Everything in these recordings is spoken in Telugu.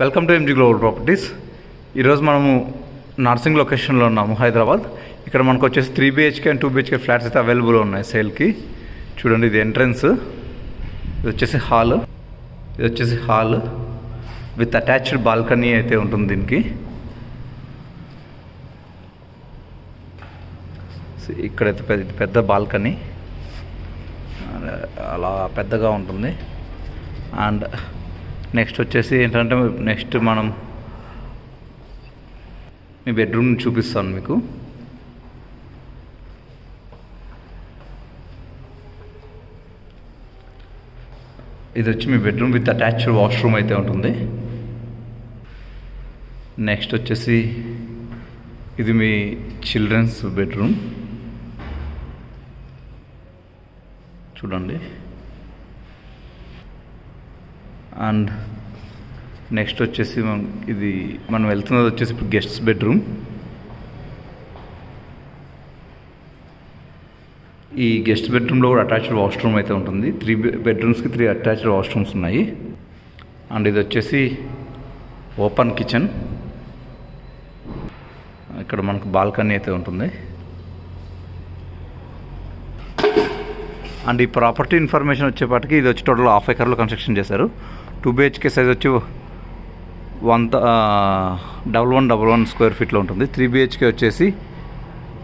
Welcome to MG global properties. ఈరోజు మనము నర్సింగ్ లొకేషన్లో ఉన్నాము, హైదరాబాద్. ఇక్కడ మనకు వచ్చేసి 3 BHK అండ్ 2 BHK ఫ్లాట్స్ అయితే అవైలబుల్ ఉన్నాయి సేల్కి. చూడండి, ఇది ఎంట్రన్స్, ఇది వచ్చేసి హాల్ విత్ అటాచ్డ్ బాల్కనీ అయితే ఉంటుంది దీనికి. ఇక్కడైతే పెద్ద బాల్కనీ అలా పెద్దగా ఉంటుంది. అండ్ నెక్స్ట్ వచ్చేసి ఏంటంటే, నెక్స్ట్ మనం మీ బెడ్రూమ్ చూపిస్తాను మీకు. ఇది వచ్చి మీ బెడ్రూమ్ విత్ అటాచ్డ్ వాష్రూమ్ అయితే ఉంటుంది. నెక్స్ట్ వచ్చేసి ఇది మీ చిల్డ్రన్స్ బెడ్రూమ్. చూడండి. అండ్ నెక్స్ట్ వచ్చేసి మనం వెళ్తున్నది వచ్చేసి ఇప్పుడు గెస్ట్స్ బెడ్రూమ్. ఈ గెస్ట్ బెడ్రూమ్లో కూడా అటాచ్డ్ వాష్రూమ్ అయితే ఉంటుంది. 3 బెడ్రూమ్స్కి 3 అటాచ్డ్ వాష్రూమ్స్ ఉన్నాయి. అండ్ ఇది వచ్చేసి ఓపెన్ కిచెన్. ఇక్కడ మనకు బాల్కనీ అయితే ఉంటుంది. అండ్ ఈ ప్రాపర్టీ ఇన్ఫర్మేషన్ వచ్చేపాటికి ఇది వచ్చి టోటల్ 1/2 ఎకర్లో కన్స్ట్రక్షన్ చేశారు. 2 BHK సైజ్ వచ్చి 1111 స్క్వేర్ ఫీట్లో ఉంటుంది. 3 BHK వచ్చేసి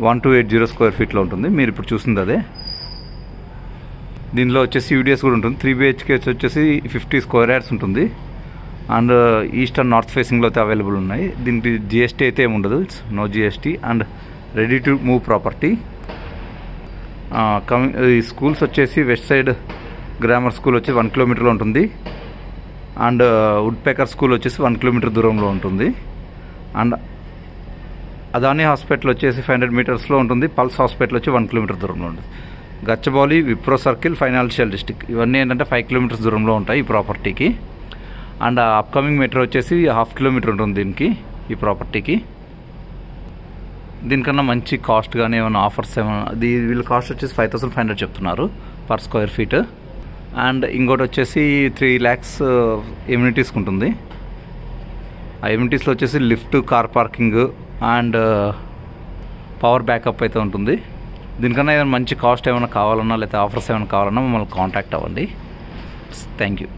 1280 స్క్వేర్ ఫీట్లో ఉంటుంది. మీరు ఇప్పుడు చూస్తుంది అదే. దీనిలో వచ్చేసి యూడిఎస్ కూడా ఉంటుంది. 3 BHK వచ్చేసి 50 స్క్వేర్ యార్డ్స్ ఉంటుంది. అండ్ ఈస్ట్ అండ్ నార్త్ ఫేసింగ్లో అయితే అవైలబుల్ ఉన్నాయి. దీనికి GST అయితే ఏమి ఉండదు, no GST. And ready to move property. ఈ స్కూల్స్ వచ్చేసి వెస్ట్ సైడ్ గ్రామర్ స్కూల్ వచ్చి 1 కిలోమీటర్లో ఉంటుంది. అండ్ వుడ్ పేకర్ స్కూల్ వచ్చేసి 1 కిలోమీటర్ దూరంలో ఉంటుంది. అండ్ అదానీ హాస్పిటల్ వచ్చేసి 500 మీటర్స్లో ఉంటుంది. పల్స్ హాస్పిటల్ వచ్చి 1 కిలోమీటర్ దూరంలో ఉంటుంది. Gachibowli, Wipro circle, financial district ఇవన్నీ ఏంటంటే 5 కిలోమీటర్స్ దూరంలో ఉంటాయి ఈ ప్రాపర్టీకి. అండ్ అప్కమింగ్ మెట్రో వచ్చేసి 1/2 కిలోమీటర్ ఉంటుంది దీనికి, ఈ ప్రాపర్టీకి. దీనికన్నా మంచి కాస్ట్ కానీ ఏమైనా ఆఫర్స్ ఏమైనా, వీళ్ళ కాస్ట్ వచ్చేసి 5500 చెప్తున్నారు పర్ స్క్వేర్ ఫీట్. అండ్ ఇంకోటి వచ్చేసి 3 lakhs ఎమ్యూనిటీస్కి ఉంటుంది. ఆ ఎమ్యూనిటీస్లో వచ్చేసి lift, car parking and power backup అయితే ఉంటుంది. దీనికన్నా ఏదైనా మంచి కాస్ట్ ఏమైనా కావాలన్నా లేకపోతే ఆఫర్స్ ఏమైనా కావాలన్నా మమ్మల్ని కాంటాక్ట్ అవ్వండి. Thank you.